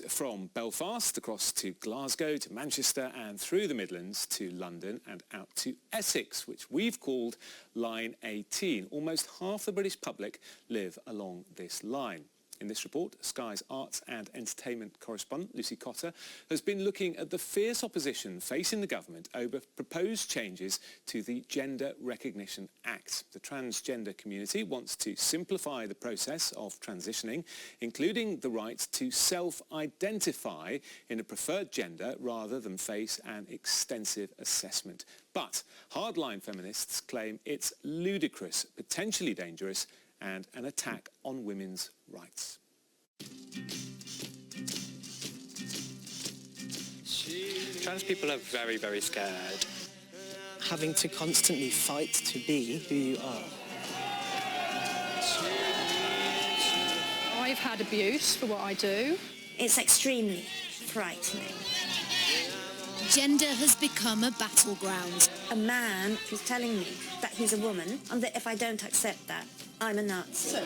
route from Belfast across to Glasgow, to Manchester and through the Midlands to London and out to Essex, which we've called Line 18. Almost half the British public live along this line. In this report, Sky's arts and entertainment correspondent Lucy Cotter has been looking at the fierce opposition facing the government over proposed changes to the Gender Recognition Act. The transgender community wants to simplify the process of transitioning, including the right to self-identify in a preferred gender rather than face an extensive assessment. But hardline feminists claim it's ludicrous, potentially dangerous, and an attack on women's rights. Trans people are very, very scared. Having to constantly fight to be who you are. I've had abuse for what I do. It's extremely frightening. Gender has become a battleground. A man who's telling me that he's a woman and that if I don't accept that, I'm a Nazi. An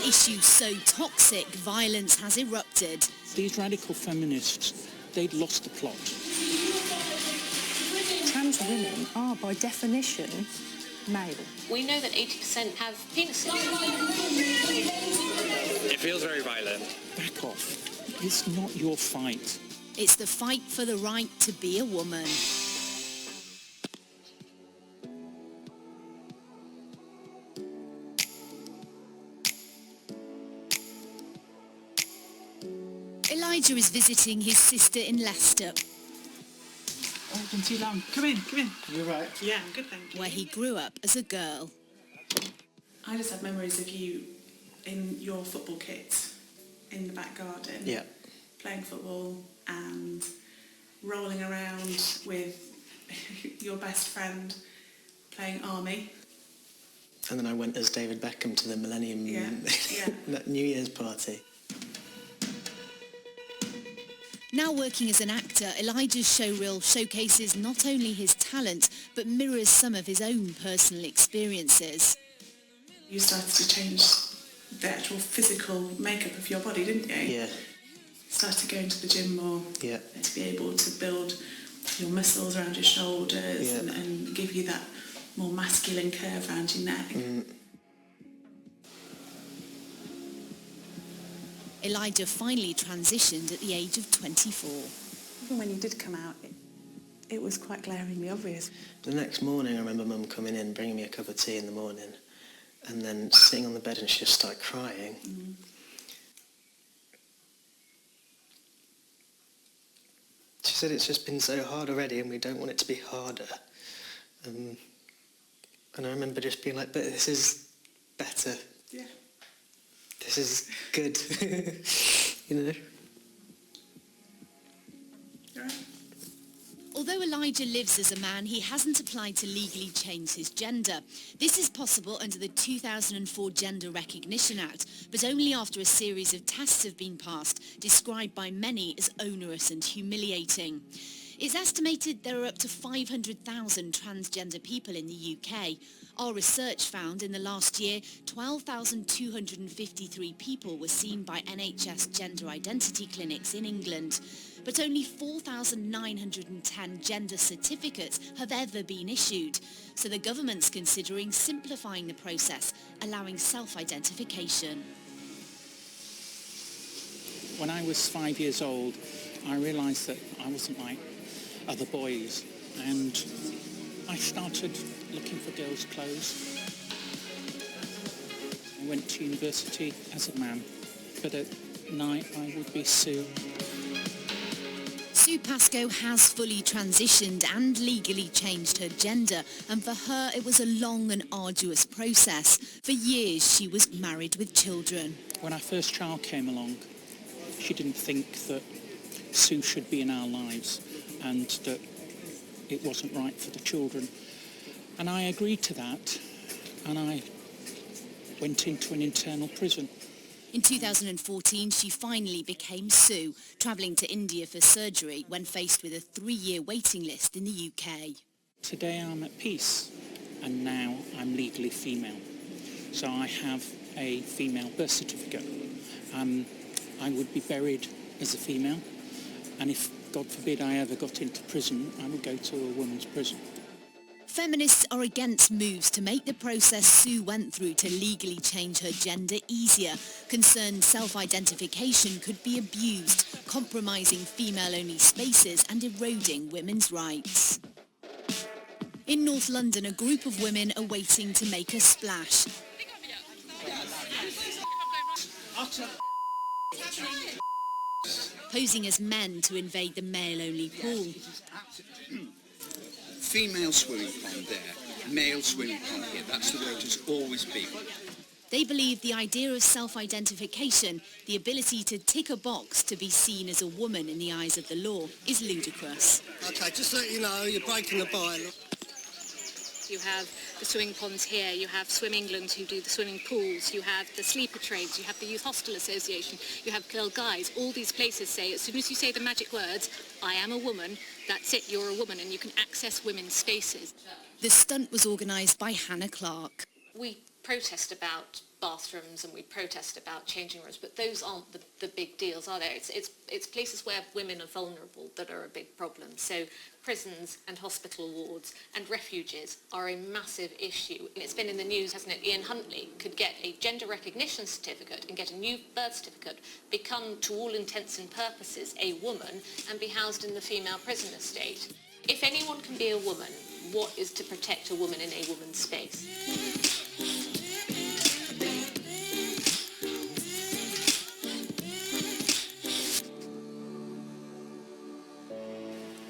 issue so toxic, violence has erupted. These radical feminists, they'd lost the plot. Trans women are, by definition, male. We know that 80% have penises. It feels very violent. Back off. It's not your fight. It's the fight for the right to be a woman. Elijah is visiting his sister in Leicester. Oh, it's been too long. Come in, come in. You're right. Yeah, I'm good, thank you. Where he grew up as a girl. I just have memories of you in your football kit in the back garden. Yeah. Playing football and rolling around with your best friend playing army. And then I went as David Beckham to the Millennium New Year's party. Now working as an actor, Elijah's showreel showcases not only his talent, but mirrors some of his own personal experiences. You started to change the actual physical makeup of your body, didn't you? Yeah. Started going to the gym more. Yeah. To be able to build your muscles around your shoulders and give you that more masculine curve around your neck. Elijah finally transitioned at the age of 24. Even when you did come out, it was quite glaringly obvious. The next morning I remember Mum coming in, bringing me a cup of tea in the morning, and then sitting on the bed and she just started crying. She said it's just been so hard already and we don't want it to be harder. And I remember just being like, but this is better. Yeah. This is good, you know. You're right. Although Elijah lives as a man, he hasn't applied to legally change his gender. This is possible under the 2004 Gender Recognition Act, but only after a series of tests have been passed, described by many as onerous and humiliating. It's estimated there are up to 500,000 transgender people in the UK. Our research found in the last year, 12,253 people were seen by NHS gender identity clinics in England. But only 4,910 gender certificates have ever been issued. So the government's considering simplifying the process, allowing self-identification. When I was 5 years old, I realised that I wasn't like other boys, and I started looking for girls' clothes. I went to university as a man, but at night I would be Sue. Sue Pascoe has fully transitioned and legally changed her gender, and for her it was a long and arduous process. For years she was married with children. When our first child came along, she didn't think that Sue should be in our lives and that it wasn't right for the children. And I agreed to that, and I went into an internal prison. In 2014, she finally became Sue, travelling to India for surgery when faced with a 3-year waiting list in the UK. Today I'm at peace, and now I'm legally female. So I have a female birth certificate, I would be buried as a female, and if, God forbid, I ever got into prison, I would go to a women's prison. Feminists are against moves to make the process Sue went through to legally change her gender easier. Concerned self-identification could be abused, compromising female-only spaces and eroding women's rights. In North London, a group of women are waiting to make a splash. Posing as men to invade the male-only pool. Female swimming pond there, male swimming pond here. That's the way it has always been. They believe the idea of self-identification, the ability to tick a box to be seen as a woman in the eyes of the law, is ludicrous. OK, just so you know, you're breaking the bylaw. You have the swimming ponds here, you have Swim England who do the swimming pools, you have the sleeper trades, you have the Youth Hostel Association, you have Girl Guides. All these places say, as soon as you say the magic words, I am a woman, that's it, you're a woman, and you can access women's spaces. The stunt was organised by Hannah Clark. We protest about bathrooms and we protest about changing rooms, but those aren't the big deals, are there? It's places where women are vulnerable that are a big problem. So prisons and hospital wards and refuges are a massive issue. It's been in the news, hasn't it? Ian Huntley could get a gender recognition certificate and get a new birth certificate, become, to all intents and purposes, a woman and be housed in the female prison estate. If anyone can be a woman, what is to protect a woman in a woman's space?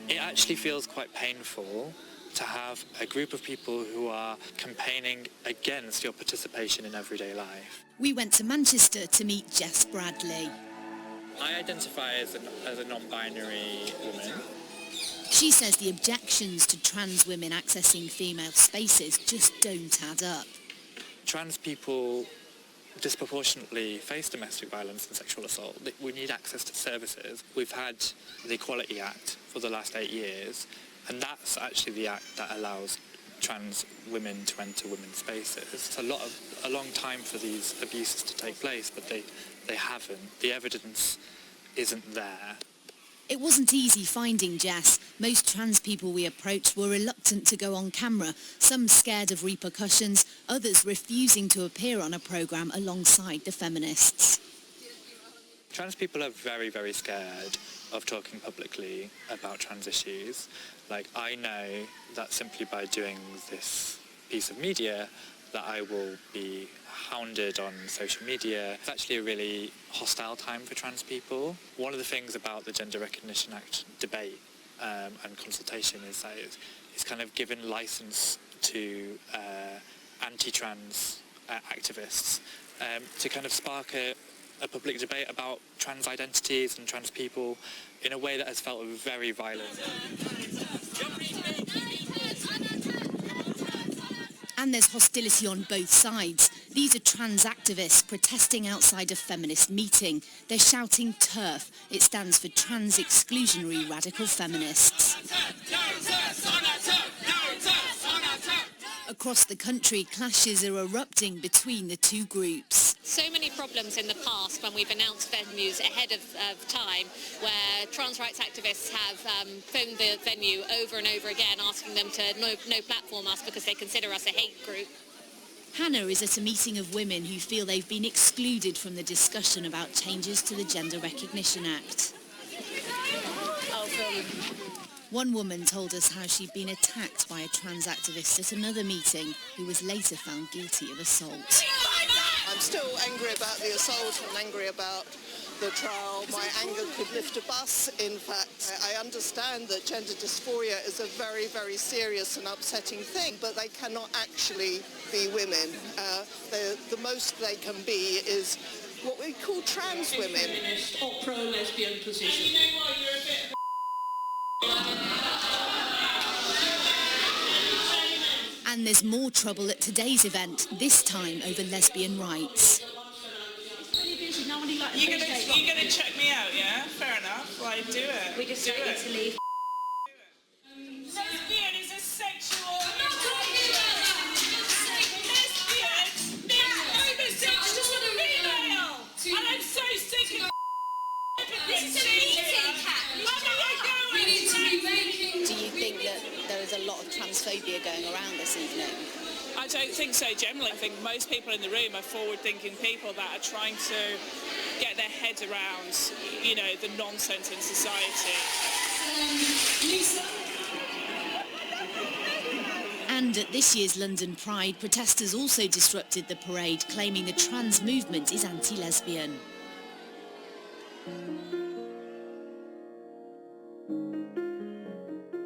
It actually feels quite painful to have a group of people who are campaigning against your participation in everyday life. We went to Manchester to meet Jess Bradley. I identify as a non-binary woman. She says the objections to trans women accessing female spaces just don't add up. Trans people disproportionately face domestic violence and sexual assault. We need access to services. We've had the Equality Act for the last 8 years, and that's actually the act that allows trans women to enter women's spaces. It's a long time for these abuses to take place, but they haven't. The evidence isn't there. It wasn't easy finding Jess. Most trans people we approached were reluctant to go on camera, some scared of repercussions, others refusing to appear on a programme alongside the feminists. Trans people are very, very scared of talking publicly about trans issues. Like, I know that simply by doing this piece of media that I will be hounded on social media. It's actually a really hostile time for trans people. One of the things about the Gender Recognition Act debate and consultation is that it's kind of given licence to anti-trans activists to kind of spark a public debate about trans identities and trans people in a way that has felt very violent. And there's hostility on both sides. These are trans activists protesting outside a feminist meeting. They're shouting TERF. It stands for Trans Exclusionary Radical Feminists. Across the country, clashes are erupting between the two groups. So many problems in the past when we've announced venues ahead of time, where trans rights activists have phoned the venue over and over again asking them to no platform us because they consider us a hate group. Hannah is at a meeting of women who feel they've been excluded from the discussion about changes to the Gender Recognition Act. One woman told us how she'd been attacked by a trans activist at another meeting who was later found guilty of assault. I'm still angry about the assault and angry about the trial. My anger could lift a bus. In fact, I understand that gender dysphoria is a very, very serious and upsetting thing, but they cannot actually be women. The most they can be is what we call trans women. Or pro-lesbian position. And there's more trouble at today's event, this time over lesbian rights. You're gonna check me out, yeah? Fair enough. Like, do it. We just want you to leave. Lesbian is a sexual... Lesbian means homosexual female. And I'm so sick of Do you think that there is a lot of transphobia going around this evening? I don't think so generally. I think most people in the room are forward-thinking people that are trying to get their heads around, you know, the nonsense in society. And at this year's London Pride, protesters also disrupted the parade, claiming the trans movement is anti-lesbian.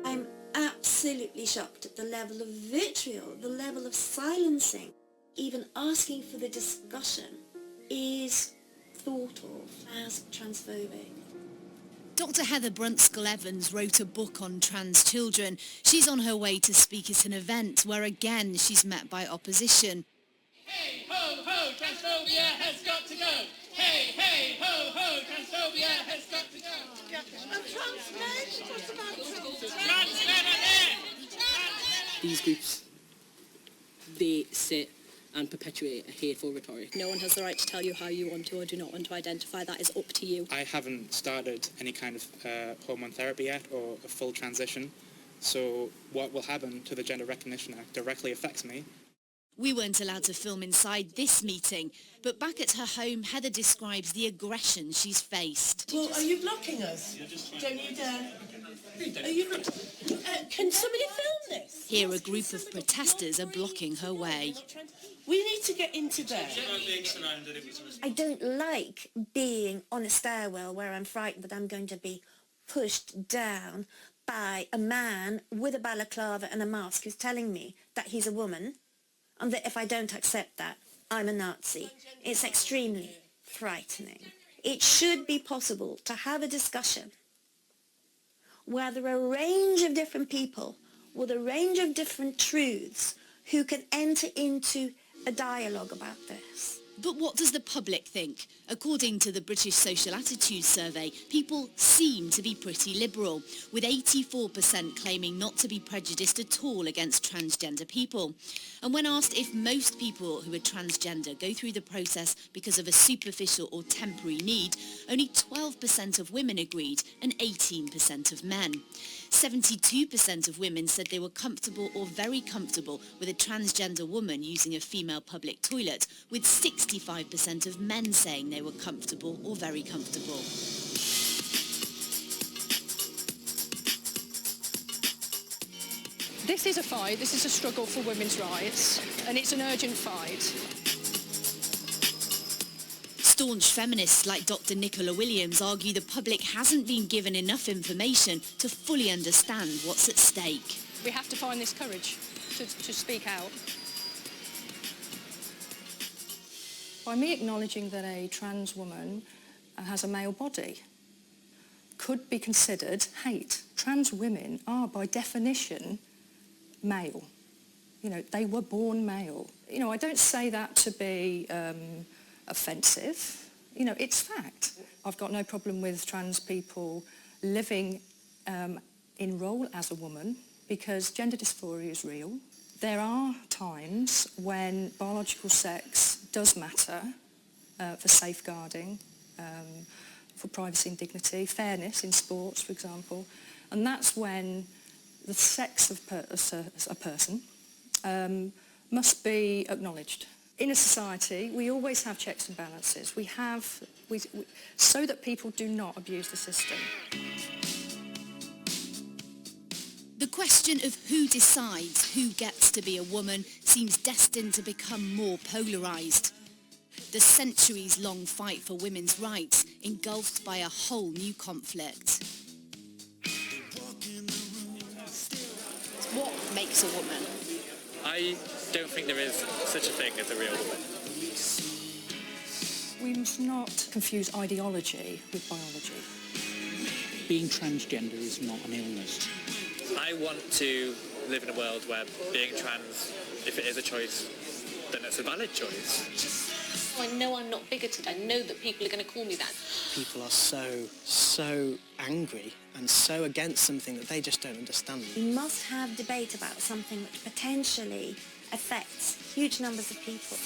I'm absolutely shocked at the level of vitriol, the level of silencing. Even asking for the discussion is thought of as transphobic. Dr. Heather Brunskill-Evans wrote a book on trans children. She's on her way to speak at an event where again she's met by opposition. Hey, ho, ho, transphobia has got to go. Hey, hey, ho, ho, transphobia has got to go. And trans men? What about Trans men are there. These groups, they sit and perpetuate a hateful rhetoric. No one has the right to tell you how you want to or do not want to identify. That is up to you. I haven't started any kind of hormone therapy yet or a full transition, so what will happen to the Gender Recognition Act directly affects me. We weren't allowed to film inside this meeting, but back at her home, Heather describes the aggression she's faced. Well, are you blocking us? Don't you dare. Are you... can somebody film this? Here a group of protesters are blocking her way. We need to get into there. I don't like being on a stairwell where I'm frightened that I'm going to be pushed down by a man with a balaclava and a mask who's telling me that he's a woman and that if I don't accept that, I'm a Nazi. It's extremely frightening. It should be possible to have a discussion where there are a range of different people with a range of different truths who can enter into a dialogue about this. But what does the public think? According to the British Social Attitudes Survey, people seem to be pretty liberal, with 84% claiming not to be prejudiced at all against transgender people. And when asked if most people who are transgender go through the process because of a superficial or temporary need, only 12% of women agreed and 18% of men. 72% of women said they were comfortable or very comfortable with a transgender woman using a female public toilet, with 65% of men saying they were comfortable or very comfortable. This is a fight, this is a struggle for women's rights, and it's an urgent fight. Staunch feminists like Dr. Nicola Williams argue the public hasn't been given enough information to fully understand what's at stake. We have to find this courage to speak out. By me acknowledging that a trans woman has a male body could be considered hate. Trans women are, by definition, male. You know, they were born male. You know, I don't say that to be offensive. You know, it's fact. I've got no problem with trans people living in role as a woman because gender dysphoria is real. There are times when biological sex does matter for safeguarding, for privacy and dignity, fairness in sports, for example, and that's when the sex of a person must be acknowledged. In a society, we always have checks and balances. We so that people do not abuse the system. The question of who decides who gets to be a woman seems destined to become more polarised. The centuries-long fight for women's rights engulfed by a whole new conflict. What makes a woman? I don't think there is such a thing as a real woman. We must not confuse ideology with biology. Being transgender is not an illness. I want to live in a world where being trans, if it is a choice, then it's a valid choice. I know I'm not bigoted. I know that people are going to call me that. People are so angry and so against something that they just don't understand. We must have debate about something which potentially affects huge numbers of people.